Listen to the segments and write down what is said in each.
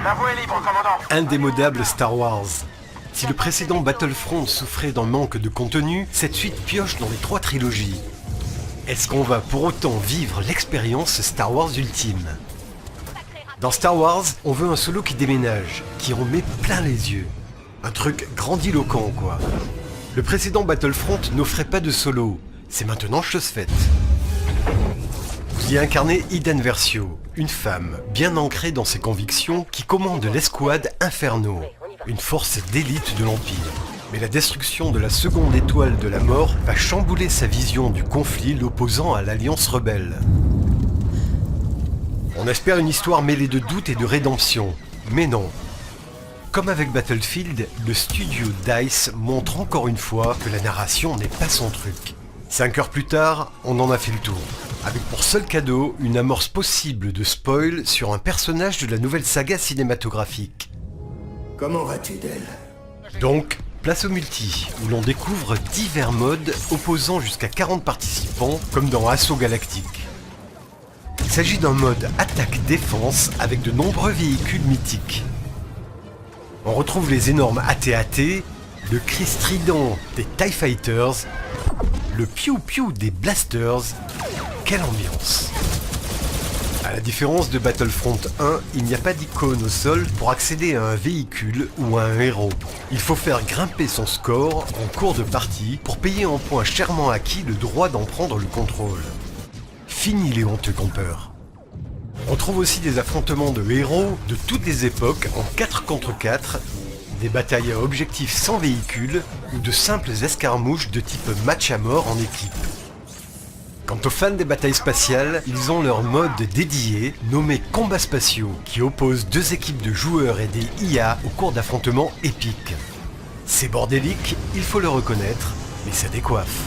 La voie est libre, commandant. Indémodable Star Wars. Si le précédent Battlefront souffrait d'un manque de contenu, cette suite pioche dans les 3 trilogies. Est-ce qu'on va pour autant vivre l'expérience Star Wars ultime? Dans Star Wars, on veut un Solo qui déménage, qui en met plein les yeux. Un truc grandiloquent quoi. Le précédent Battlefront n'offrait pas de Solo, c'est maintenant chose faite. Vous y incarnez Iden Versio, une femme bien ancrée dans ses convictions qui commande l'escouade Inferno, une force d'élite de l'Empire. Mais la destruction de la seconde étoile de la mort va chambouler sa vision du conflit l'opposant à l'Alliance rebelle. On espère une histoire mêlée de doute et de rédemption, mais non. Comme avec Battlefield, le studio DICE montre encore une fois que la narration n'est pas son truc. 5 heures plus tard, on en a fait le tour. Avec pour seul cadeau une amorce possible de spoil sur un personnage de la nouvelle saga cinématographique. Comment vas-tu, Del? Donc, place au multi, où l'on découvre divers modes opposant jusqu'à 40 participants, comme dans Assaut Galactique. Il s'agit d'un mode attaque-défense avec de nombreux véhicules mythiques. On retrouve les énormes AT-AT, le cri strident des TIE Fighters, le piou-piou des blasters. Quelle ambiance! À la différence de Battlefront 1, il n'y a pas d'icône au sol pour accéder à un véhicule ou à un héros. Il faut faire grimper son score en cours de partie pour payer en points chèrement acquis le droit d'en prendre le contrôle. Fini les honteux campeurs. On trouve aussi des affrontements de héros de toutes les époques en 4 contre 4, des batailles à objectifs sans véhicule ou de simples escarmouches de type match à mort en équipe. Quant aux fans des batailles spatiales, ils ont leur mode dédié, nommé Combats Spatiaux, qui oppose 2 équipes de joueurs et des IA au cours d'affrontements épiques. C'est bordélique, il faut le reconnaître, mais ça décoiffe.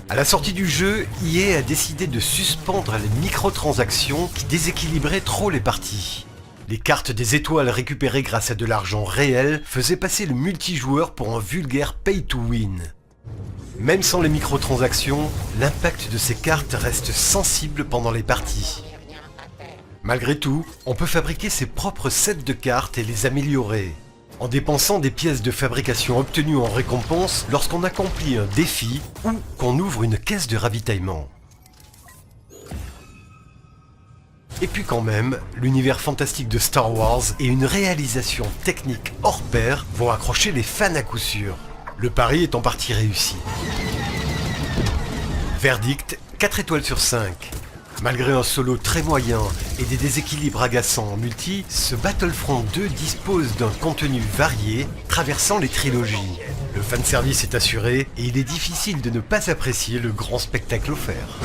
À la sortie du jeu, EA a décidé de suspendre les microtransactions qui déséquilibraient trop les parties. Les cartes des étoiles récupérées grâce à de l'argent réel faisaient passer le multijoueur pour un vulgaire pay-to-win. Même sans les microtransactions, l'impact de ces cartes reste sensible pendant les parties. Malgré tout, on peut fabriquer ses propres sets de cartes et les améliorer, en dépensant des pièces de fabrication obtenues en récompense lorsqu'on accomplit un défi ou qu'on ouvre une caisse de ravitaillement. Et puis quand même, l'univers fantastique de Star Wars et une réalisation technique hors pair vont accrocher les fans à coup sûr. Le pari est en partie réussi. Verdict, 4 étoiles sur 5. Malgré un solo très moyen et des déséquilibres agaçants en multi, ce Battlefront 2 dispose d'un contenu varié traversant les trilogies. Le fanservice est assuré et il est difficile de ne pas apprécier le grand spectacle offert.